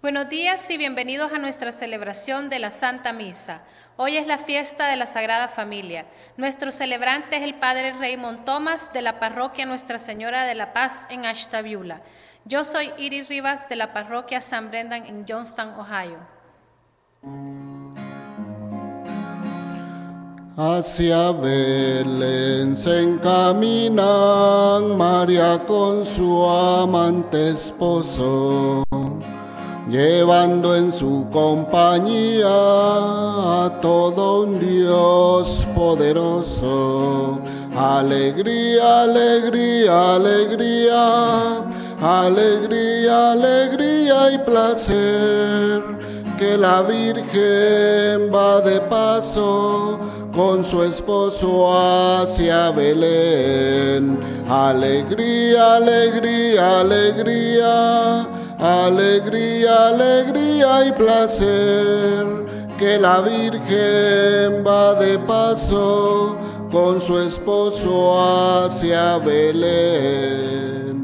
Buenos días y bienvenidos a nuestra celebración de la Santa Misa. Hoy es la fiesta de la Sagrada Familia. Nuestro celebrante es el Padre Raymond Thomas de la parroquia Nuestra Señora de la Paz en Ashtabula. Yo soy Iris Rivas de la parroquia San Brendan en Johnstown, Ohio. Hacia Belén se encaminan María con su amante esposo, llevando en su compañía a todo un Dios poderoso. Alegría, alegría, alegría, alegría, alegría y placer, que la Virgen va de paso con su esposo hacia Belén. Alegría, alegría, alegría, alegría, alegría y placer, que la Virgen va de paso con su esposo hacia Belén.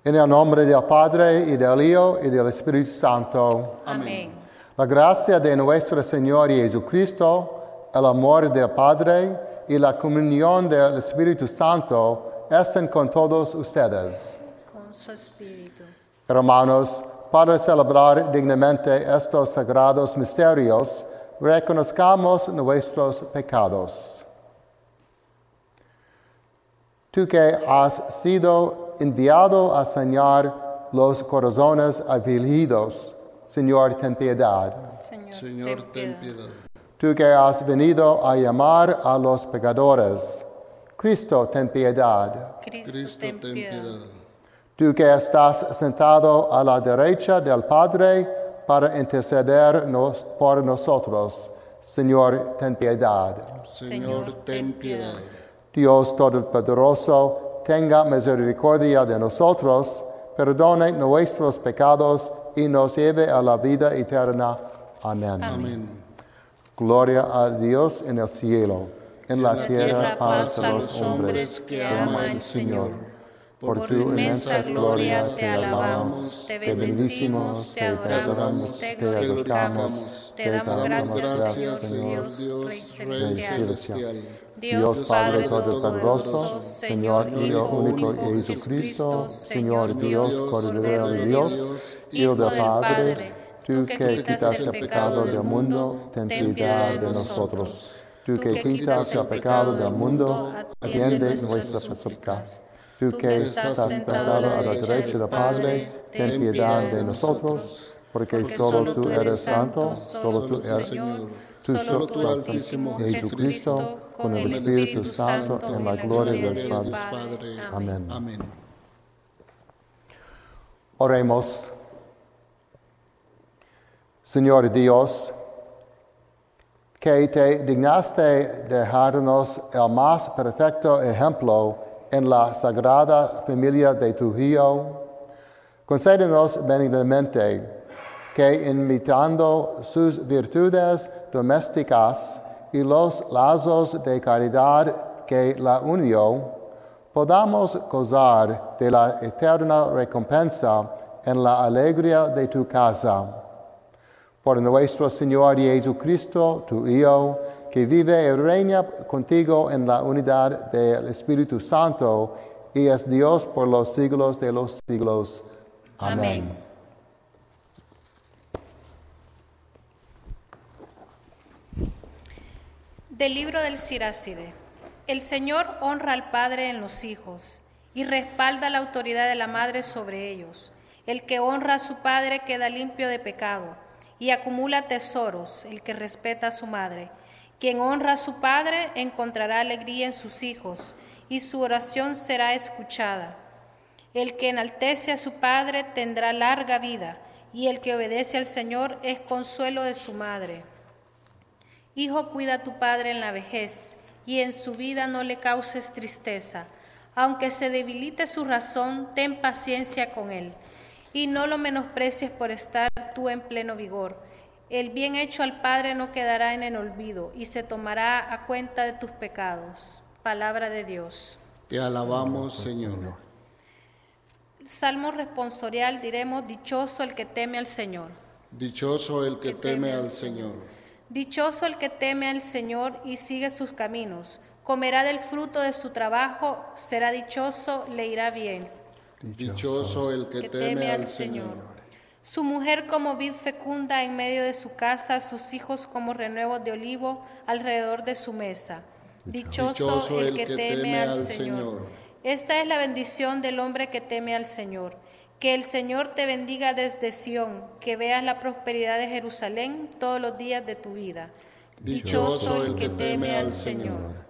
En el nombre del Padre, y del Hijo, y del Espíritu Santo. Amén. La gracia de nuestro Señor Jesucristo, el amor del Padre y la comunión del Espíritu Santo estén con todos ustedes. Con su espíritu. Hermanos, para celebrar dignamente estos sagrados misterios, reconozcamos nuestros pecados. Tú que has sido enviado a sanar los corazones afligidos, Señor, ten piedad. Señor, ten piedad. Tú que has venido a llamar a los pecadores, Cristo, ten piedad. Cristo, ten piedad. Tú que estás sentado a la derecha del Padre para interceder por nosotros, Señor, ten piedad. Señor, ten piedad. Dios Todopoderoso, tenga misericordia de nosotros, perdone nuestros pecados y nos lleve a la vida eterna. Amén. Amén. Gloria a Dios en el cielo, en la tierra paz a los hombres que aman al Señor. Por tu inmensa gloria te alabamos, te bendecimos, te adoramos, te glorificamos, te damos gracias, Señor, Dios, Rey celestial. Dios Padre Todopoderoso, Señor Hijo único y Jesucristo, Señor Dios, Cordero de Dios, Hijo del Padre, tú que quitas el pecado del mundo, ten piedad de nosotros. Tú que quitas el pecado del mundo, atiende nuestras súplicas. Tú que estás sentado a la derecha del Padre, ten piedad de nosotros, porque solo tú eres santo, solo tú eres Señor, solo tú Altísimo Jesucristo, con el Espíritu Santo, en la gloria del Padre. Amén. Amén. Oremos. Señor Dios, que te dignaste dejarnos el más perfecto ejemplo en la Sagrada Familia de tu Hijo, concédenos benignamente que, imitando sus virtudes domésticas y los lazos de caridad que la unió, podamos gozar de la eterna recompensa en la alegría de tu casa. Por nuestro Señor Jesucristo, tu Hijo, que vive y reina contigo en la unidad del Espíritu Santo, y es Dios por los siglos de los siglos. Amén. Del libro del Siráside. El Señor honra al Padre en los hijos y respalda la autoridad de la madre sobre ellos. El que honra a su padre queda limpio de pecado y acumula tesoros, el que respeta a su madre. Quien honra a su padre encontrará alegría en sus hijos, y su oración será escuchada. El que enaltece a su padre tendrá larga vida, y el que obedece al Señor es consuelo de su madre. Hijo, cuida a tu padre en la vejez, y en su vida no le causes tristeza. Aunque se debilite su razón, ten paciencia con él, y no lo menosprecies por estar tú en pleno vigor. El bien hecho al Padre no quedará en el olvido, y se tomará a cuenta de tus pecados. Palabra de Dios. Te alabamos, Señor. Salmo responsorial diremos, dichoso el que teme al Señor. Dichoso el que teme al Señor. Dichoso el que teme al Señor y sigue sus caminos. Comerá del fruto de su trabajo, será dichoso, le irá bien. Dichoso el que teme al Señor. Su mujer como vid fecunda en medio de su casa, sus hijos como renuevos de olivo alrededor de su mesa. Dichoso el que teme al Señor. Esta es la bendición del hombre que teme al Señor. Que el Señor te bendiga desde Sión, que veas la prosperidad de Jerusalén todos los días de tu vida. Dichoso el que teme al Señor.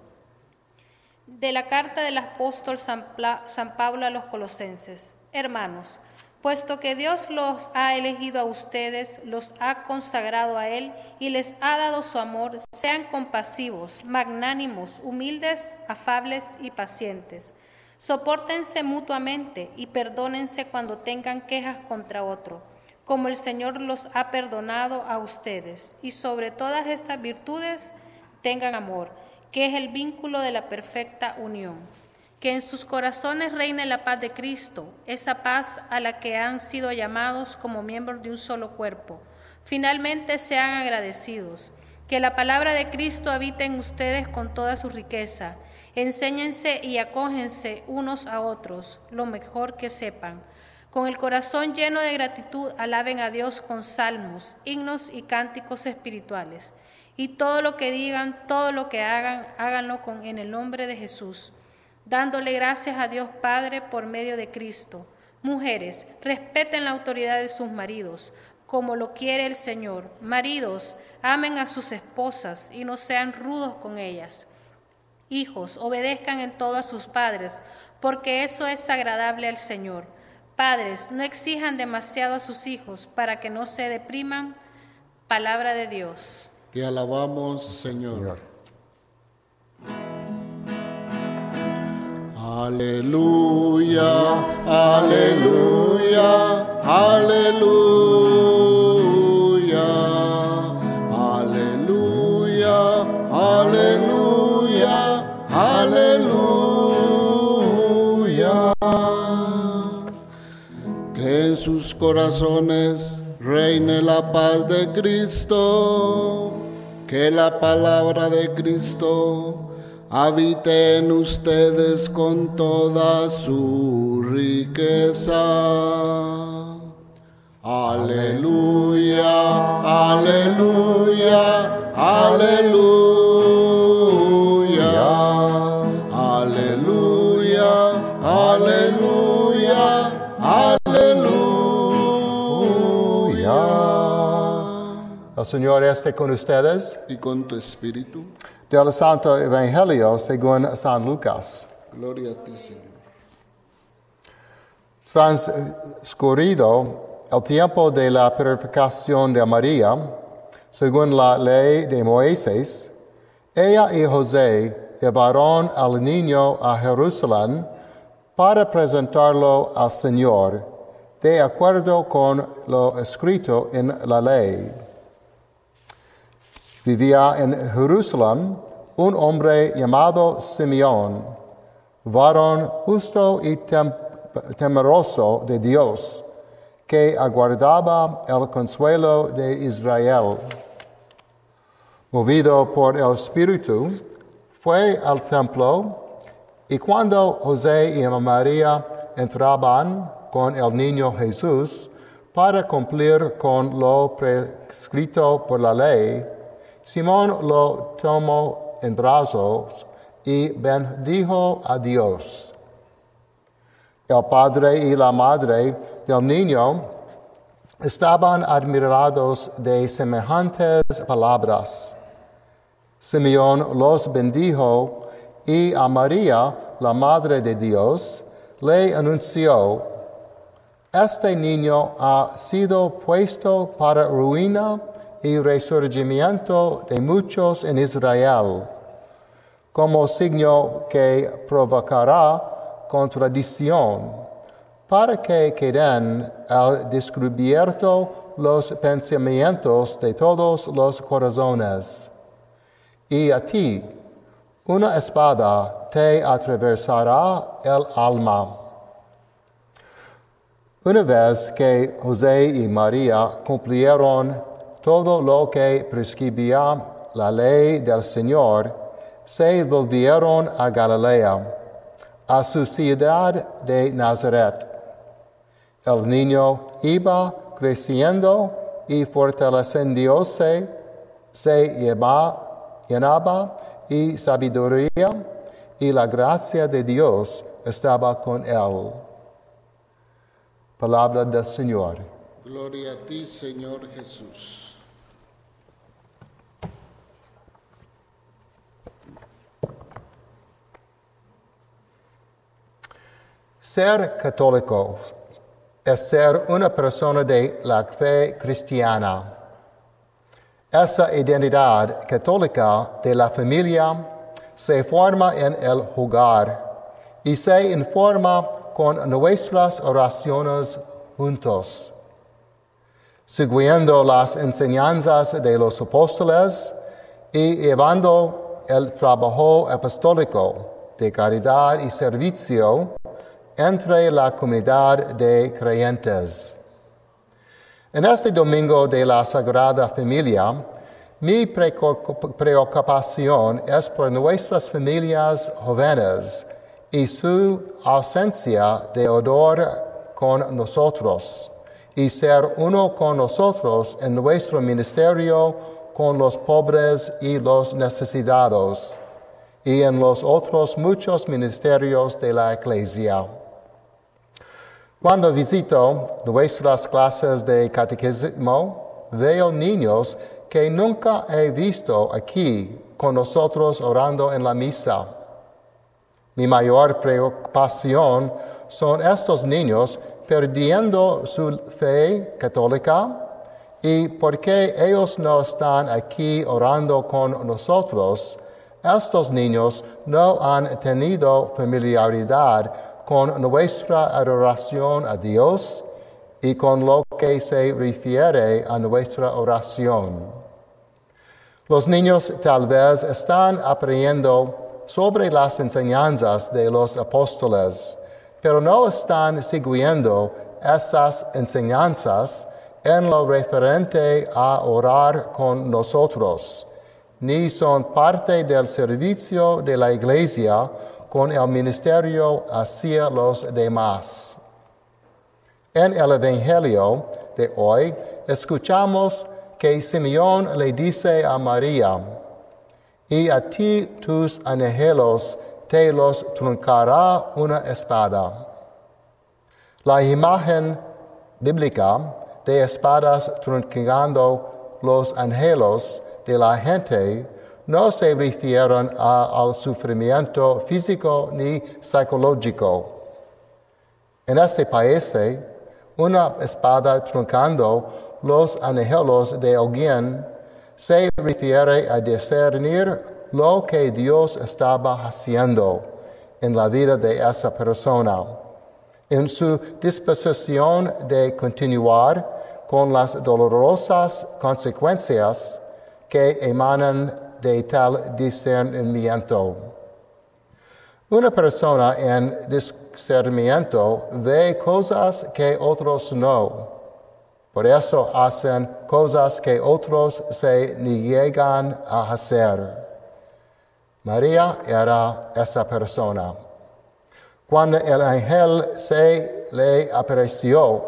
De la carta del apóstol San Pablo a los Colosenses. Hermanos, puesto que Dios los ha elegido a ustedes, los ha consagrado a Él y les ha dado su amor, sean compasivos, magnánimos, humildes, afables y pacientes. Sopórtense mutuamente y perdónense cuando tengan quejas contra otro, como el Señor los ha perdonado a ustedes. Y sobre todas estas virtudes tengan amor, que es el vínculo de la perfecta unión. Que en sus corazones reine la paz de Cristo, esa paz a la que han sido llamados como miembros de un solo cuerpo. Finalmente sean agradecidos. Que la palabra de Cristo habite en ustedes con toda su riqueza. Enséñense y acógense unos a otros, lo mejor que sepan. Con el corazón lleno de gratitud, alaben a Dios con salmos, himnos y cánticos espirituales. Y todo lo que digan, todo lo que hagan, háganlo en el nombre de Jesús, dándole gracias a Dios Padre por medio de Cristo. Mujeres, respeten la autoridad de sus maridos, como lo quiere el Señor. Maridos, amen a sus esposas y no sean rudos con ellas. Hijos, obedezcan en todo a sus padres, porque eso es agradable al Señor. Padres, no exijan demasiado a sus hijos para que no se depriman. Palabra de Dios. Te alabamos, Señor. Aleluya, aleluya, aleluya, aleluya, aleluya, aleluya. Que en sus corazones reine la paz de Cristo, que la palabra de Cristo habite en ustedes con toda su riqueza. Aleluya, aleluya, aleluya, aleluya, aleluya, aleluya. El Señor esté con ustedes. Y con tu espíritu. Del Santo Evangelio según San Lucas. Gloria a ti, Señor. Transcurrido el tiempo de la purificación de María, según la ley de Moisés, ella y José llevaron al niño a Jerusalén para presentarlo al Señor, de acuerdo con lo escrito en la ley. Vivía en Jerusalén un hombre llamado Simeón, varón justo y temeroso de Dios, que aguardaba el consuelo de Israel. Movido por el Espíritu, fue al templo, y cuando José y María entraban con el niño Jesús para cumplir con lo prescrito por la ley, Simón lo tomó en brazos y bendijo a Dios. El padre y la madre del niño estaban admirados de semejantes palabras. Simeón los bendijo y a María, la Madre de Dios, le anunció: este niño ha sido puesto para ruina y resurgimiento de muchos en Israel, como signo que provocará contradicción, para que queden al descubierto los pensamientos de todos los corazones. Y a ti, una espada te atravesará el alma. Una vez que José y María cumplieron todo lo que prescribía la ley del Señor, se volvieron a Galilea, a su ciudad de Nazaret. El niño iba creciendo y fortaleciéndose, se llenaba y sabiduría, y la gracia de Dios estaba con él. Palabra del Señor. Gloria a ti, Señor Jesús. Ser católico es ser una persona de la fe cristiana. Esa identidad católica de la familia se forma en el hogar y se informa con nuestras oraciones juntos. Siguiendo las enseñanzas de los apóstoles y llevando el trabajo apostólico de caridad y servicio entre la comunidad de creyentes. En este domingo de la Sagrada Familia, mi preocupación es por nuestras familias jóvenes y su ausencia de odor con nosotros, y ser uno con nosotros en nuestro ministerio con los pobres y los necesitados, y en los otros muchos ministerios de la Iglesia. Cuando visito nuestras clases de catecismo, veo niños que nunca he visto aquí con nosotros orando en la misa. Mi mayor preocupación son estos niños perdiendo su fe católica y porque ellos no están aquí orando con nosotros, estos niños no han tenido familiaridad con nuestra adoración a Dios y con lo que se refiere a nuestra oración. Los niños tal vez están aprendiendo sobre las enseñanzas de los apóstoles, pero no están siguiendo esas enseñanzas en lo referente a orar con nosotros, ni son parte del servicio de la Iglesia con el ministerio hacia los demás. En el Evangelio de hoy escuchamos que Simeón le dice a María, y a ti tus angelos te los truncará una espada. La imagen bíblica de espadas truncando los anhelos de la gente no se refieren al sufrimiento físico ni psicológico. En este país, una espada truncando los anhelos de alguien se refiere a discernir lo que Dios estaba haciendo en la vida de esa persona, en su disposición de continuar con las dolorosas consecuencias que emanan de tal discernimiento. Una persona en discernimiento ve cosas que otros no. Por eso hacen cosas que otros se niegan a hacer. María era esa persona. Cuando el ángel se le apareció,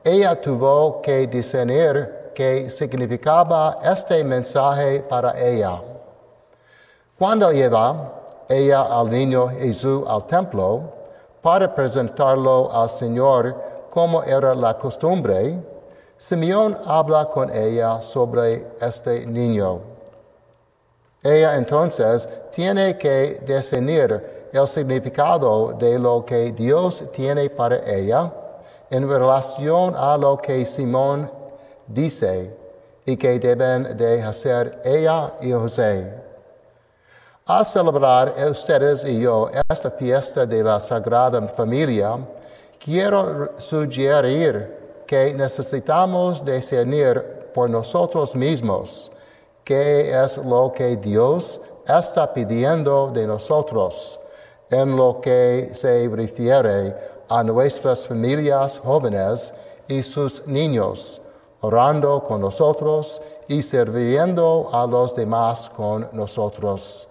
ella tuvo que discernir qué significaba este mensaje para ella. Cuando lleva ella al niño Jesús al templo para presentarlo al Señor como era la costumbre, Simeón habla con ella sobre este niño. Ella entonces tiene que discernir el significado de lo que Dios tiene para ella en relación a lo que Simón dice y que deben de hacer ella y José. Al celebrar ustedes y yo esta fiesta de la Sagrada Familia, quiero sugerir que necesitamos discernir por nosotros mismos qué es lo que Dios está pidiendo de nosotros en lo que se refiere a nuestras familias jóvenes y sus niños, orando con nosotros y sirviendo a los demás con nosotros.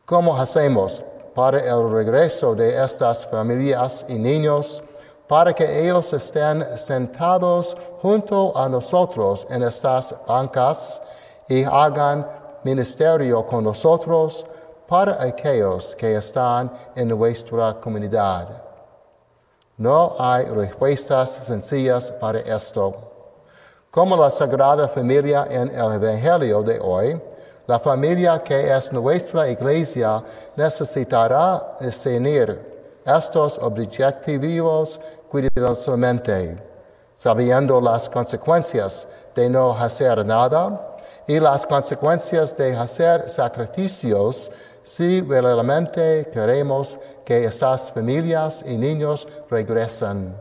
¿Cómo hacemos para el regreso de estas familias y niños, para que ellos estén sentados junto a nosotros en estas bancas y hagan ministerio con nosotros para aquellos que están en nuestra comunidad? No hay respuestas sencillas para esto. Como la Sagrada Familia en el Evangelio de hoy, la familia que es nuestra iglesia necesitará discernir estos objetivos cuidadosamente, sabiendo las consecuencias de no hacer nada y las consecuencias de hacer sacrificios si verdaderamente queremos que estas familias y niños regresen.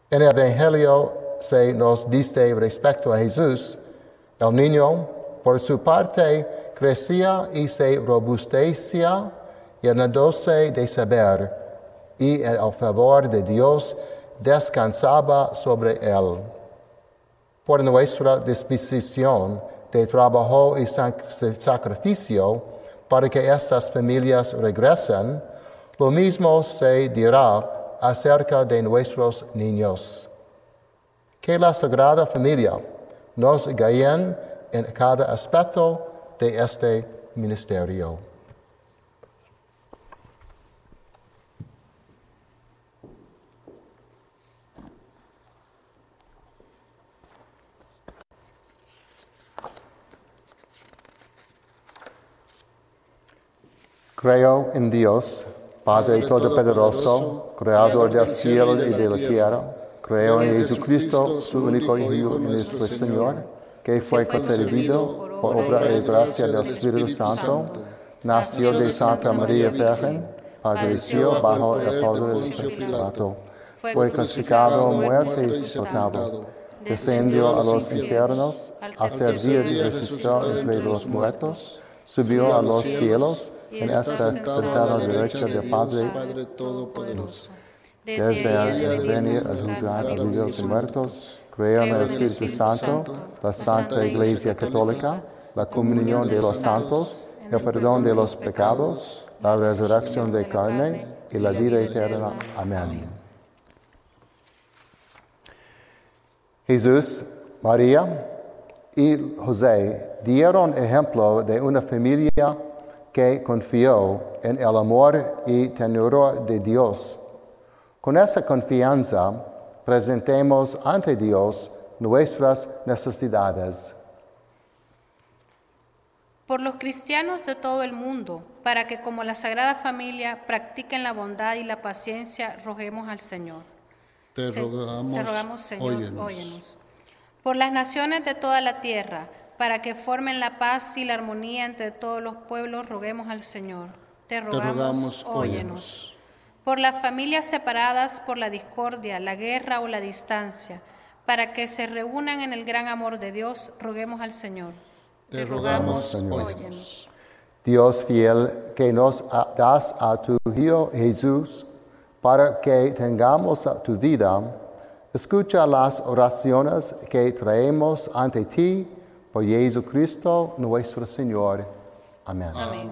En el Evangelio se nos dice respecto a Jesús, el niño, por su parte, crecía y se robustecía, llenándose de saber, y el favor de Dios descansaba sobre él. Por nuestra disposición de trabajo y sacrificio para que estas familias regresen, lo mismo se dirá acerca de nuestros niños. Que la Sagrada Familia nos guíe en cada aspecto de este ministerio. Creo en Dios, Padre Todopoderoso, Creador del cielo y de la tierra. Creo en Jesucristo, su único Hijo, nuestro Señor, que fue concebido por obra y gracia del Espíritu Santo, nació de Santa María Virgen, padeció bajo el poder del Principado, fue crucificado, muerto y sepultado, descendió a los infiernos, al tercer día resucitó entre los muertos, subió a los cielos, y está sentado a la derecha del Padre Todopoderoso. Desde el venir a juzgar a vivos y muertos, creo en el Espíritu Santo, la Santa Iglesia Católica, la comunión de los santos, el perdón de los pecados, la resurrección de carne y la vida eterna. Amén. Jesús, María y José dieron ejemplo de una familia que confió en el amor y ternura de Dios. Con esa confianza, presentemos ante Dios nuestras necesidades. Por los cristianos de todo el mundo, para que como la Sagrada Familia practiquen la bondad y la paciencia, roguemos al Señor. Te rogamos, Señor, óyenos. Por las naciones de toda la tierra, para que formen la paz y la armonía entre todos los pueblos, roguemos al Señor. Te rogamos, óyenos. Por las familias separadas por la discordia, la guerra o la distancia, para que se reúnan en el gran amor de Dios, roguemos al Señor. Te rogamos, Señor. Óyenos. Dios fiel, que nos das a tu Hijo Jesús, para que tengamos tu vida, escucha las oraciones que traemos ante ti, por Jesucristo nuestro Señor. Amén. Amén.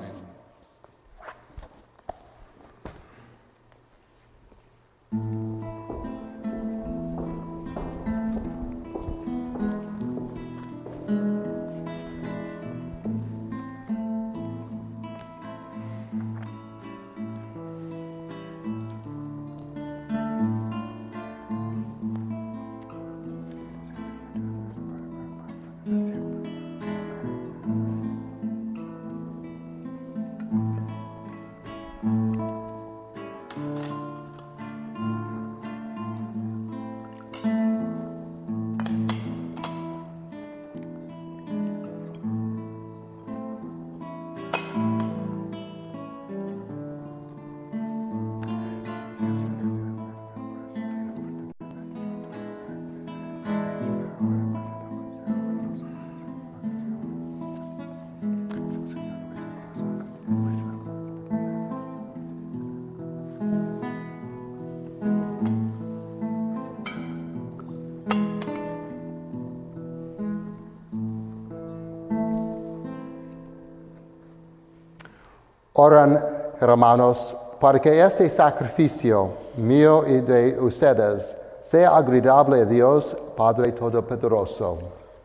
Oran, hermanos, para que este sacrificio mío y de ustedes sea agradable a Dios, Padre Todopoderoso.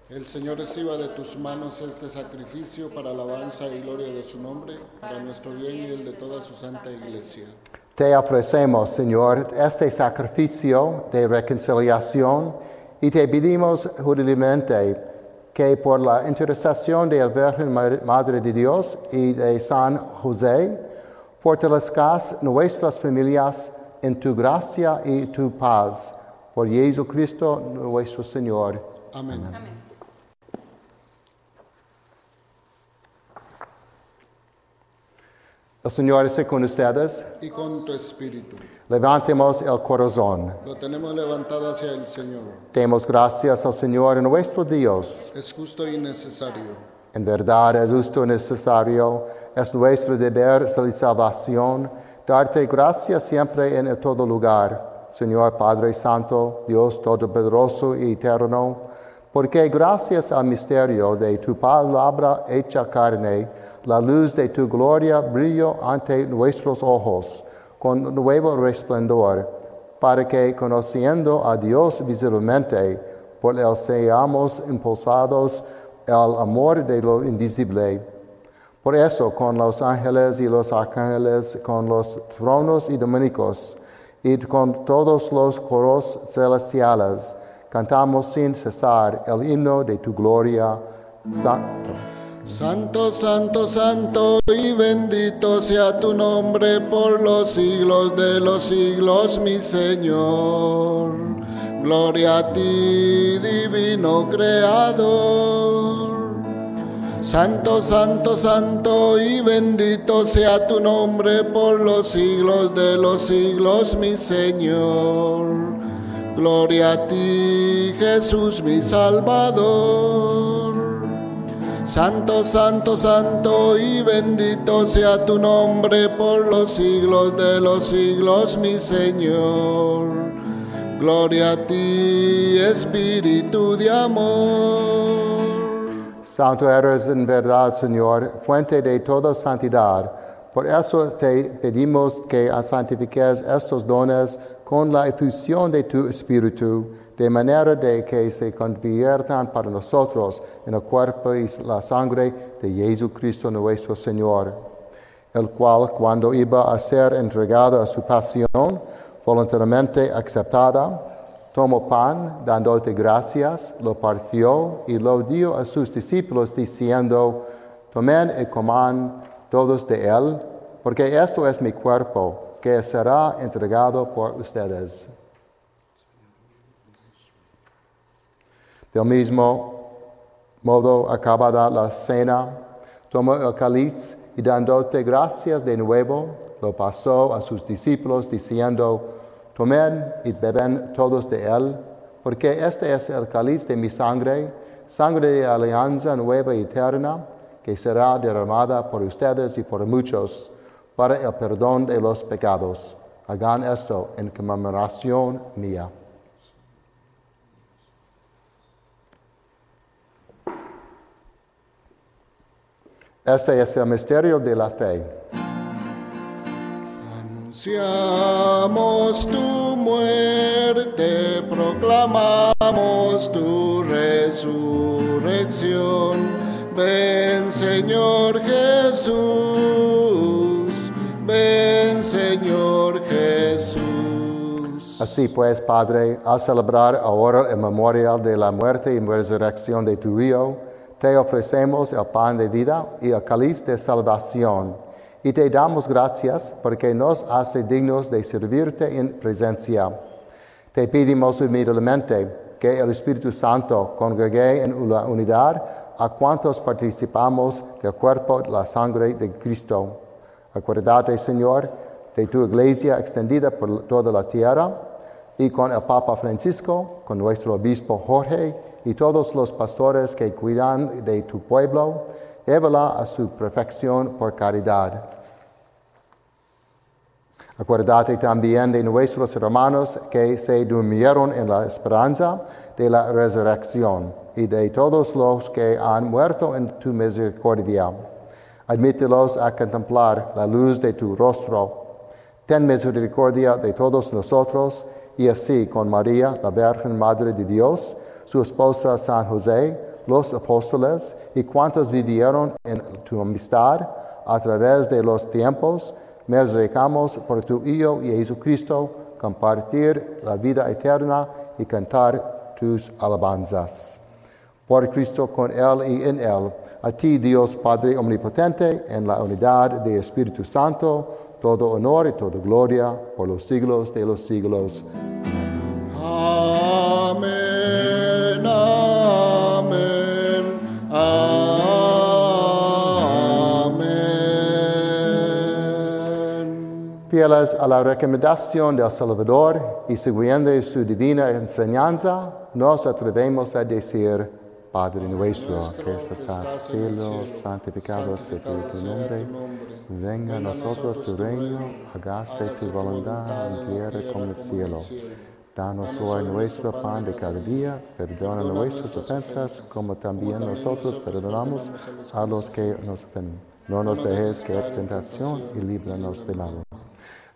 El Señor reciba de tus manos este sacrificio para alabanza y gloria de su nombre, para nuestro bien y el de toda su santa iglesia. Te ofrecemos, Señor, este sacrificio de reconciliación y te pedimos humildemente que por la intercesión de la Virgen Madre de Dios y de San José, fortalezcas nuestras familias en tu gracia y tu paz. Por Jesucristo nuestro Señor. Amén. Amén. El Señor esté con ustedes. Y con tu espíritu. Levantemos el corazón. Lo tenemos levantado hacia el Señor. Demos gracias al Señor nuestro Dios. Es justo y necesario. En verdad es justo y necesario, es nuestro deber de salvación, darte gracias siempre en todo lugar, Señor Padre Santo, Dios Todopoderoso y Eterno, porque gracias al misterio de tu palabra hecha carne, la luz de tu gloria brilló ante nuestros ojos con nuevo resplendor, para que, conociendo a Dios visiblemente, por él seamos impulsados al amor de lo invisible. Por eso, con los ángeles y los arcángeles, con los tronos y dominicos, y con todos los coros celestiales, cantamos sin cesar el himno de tu gloria. Santo. Santo, santo, santo y bendito sea tu nombre por los siglos de los siglos, mi Señor. Gloria a ti, divino Creador. Santo, santo, santo y bendito sea tu nombre por los siglos de los siglos, mi Señor. Gloria a ti, Jesús, mi Salvador. Santo, santo, santo y bendito sea tu nombre por los siglos de los siglos, mi Señor. Gloria a ti, Espíritu de amor. Santo eres en verdad, Señor, fuente de toda santidad. Por eso te pedimos que santifiques estos dones con la efusión de tu Espíritu, de manera de que se conviertan para nosotros en el cuerpo y la sangre de Jesucristo nuestro Señor, el cual, cuando iba a ser entregado a su pasión, voluntariamente aceptada, tomó pan, dándote gracias, lo partió y lo dio a sus discípulos, diciendo: tomen y coman todos de él, porque esto es mi cuerpo, que será entregado por ustedes. Del mismo modo, acabada la cena, tomó el cáliz y dándote gracias de nuevo, lo pasó a sus discípulos, diciendo: tomen y beben todos de él, porque este es el cáliz de mi sangre, sangre de alianza nueva y eterna, que será derramada por ustedes y por muchos, para el perdón de los pecados. Hagan esto en conmemoración mía. Este es el misterio de la fe. Anunciamos tu muerte, proclamamos tu resurrección. Ven, Señor Jesús, ven, Señor Jesús. Así pues, Padre, al celebrar ahora el memorial de la muerte y resurrección de tu Hijo, te ofrecemos el pan de vida y el cáliz de salvación, y te damos gracias porque nos hace dignos de servirte en presencia. Te pedimos humildemente que el Espíritu Santo congregue en la unidad a cuantos participamos del cuerpo y la sangre de Cristo. Acuérdate, Señor, de tu iglesia extendida por toda la tierra, y con el Papa Francisco, con nuestro obispo Jorge, y todos los pastores que cuidan de tu pueblo, llévala a su perfección por caridad. Acuérdate también de nuestros hermanos que se durmieron en la esperanza de la resurrección, y de todos los que han muerto en tu misericordia. Admítelos a contemplar la luz de tu rostro. Ten misericordia de todos nosotros, y así con María, la Virgen Madre de Dios, su esposa San José, los apóstoles y cuantos vivieron en tu amistad a través de los tiempos, merecamos por tu Hijo Jesucristo compartir la vida eterna y cantar tus alabanzas. Por Cristo, con Él y en Él, a ti, Dios Padre Omnipotente, en la unidad del Espíritu Santo, todo honor y toda gloria por los siglos de los siglos. Amén, amén, amén. Fieles a la recomendación del Salvador y siguiendo su divina enseñanza, nos atrevemos a decir: Padre nuestro, que estás en el cielo, santificado sea tu nombre. Venga a nosotros tu reino, hágase tu voluntad en tierra como en el cielo. Danos hoy nuestro pan de cada día, perdona nuestras ofensas, como también nosotros perdonamos a los que nos ofenden. No nos dejes caer en tentación y líbranos del mal.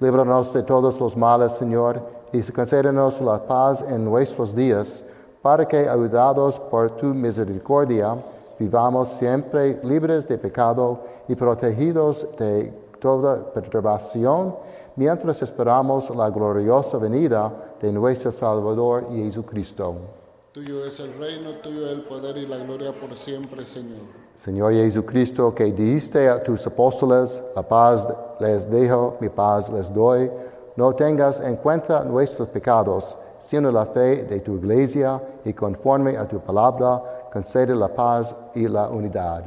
Líbranos de todos los males, Señor, y concédenos la paz en nuestros días, para que, ayudados por tu misericordia, vivamos siempre libres de pecado y protegidos de toda perturbación, mientras esperamos la gloriosa venida de nuestro Salvador Jesucristo. Tuyo es el reino, tuyo el poder y la gloria por siempre, Señor. Señor Jesucristo, que dijiste a tus apóstoles: la paz les dejo, mi paz les doy, no tengas en cuenta nuestros pecados, sino la fe de tu iglesia, y conforme a tu palabra, concede la paz y la unidad.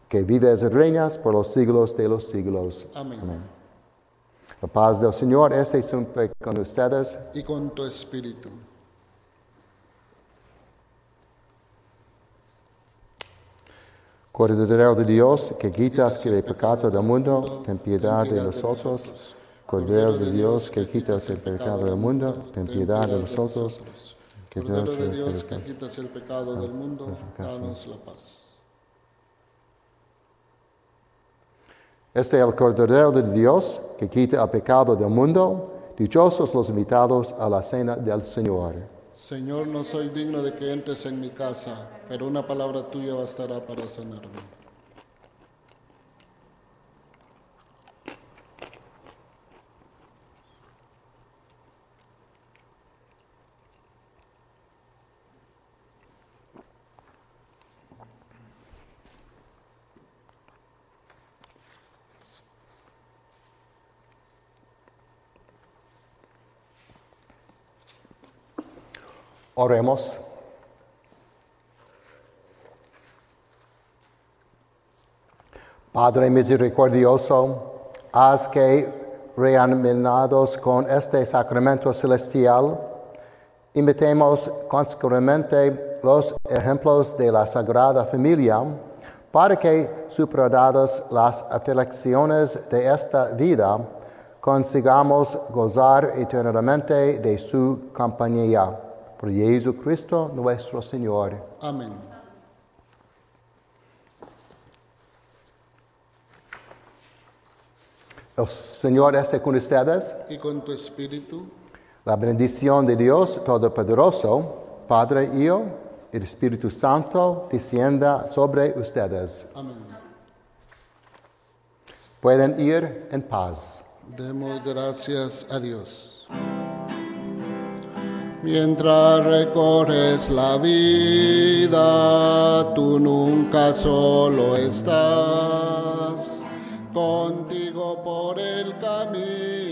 Que vives y reinas por los siglos de los siglos. Amén. Amén. La paz del Señor esté siempre con ustedes. Y con tu espíritu. Cordero de Dios, que quitas el pecado del mundo, ten piedad de nosotros. Cordero de Dios, que quitas el pecado del mundo, ten piedad de nosotros. Cordero de Dios, que quitas el pecado del mundo, danos la paz. Este es el Cordero de Dios, que quita el pecado del mundo. Dichosos los invitados a la cena del Señor. Señor, no soy digno de que entres en mi casa, pero una palabra tuya bastará para sanarme. Oremos. Padre misericordioso, haz que, reanimados con este sacramento celestial, imitemos consecuentemente los ejemplos de la Sagrada Familia, para que, superadas las aflicciones de esta vida, consigamos gozar eternamente de su compañía. Por Jesucristo nuestro Señor. Amén. El Señor esté con ustedes. Y con tu espíritu. La bendición de Dios Todopoderoso, Padre, Hijo y el Espíritu Santo, descienda sobre ustedes. Amén. Pueden ir en paz. Demos gracias a Dios. Mientras recorres la vida, tú nunca solo estás, contigo por el camino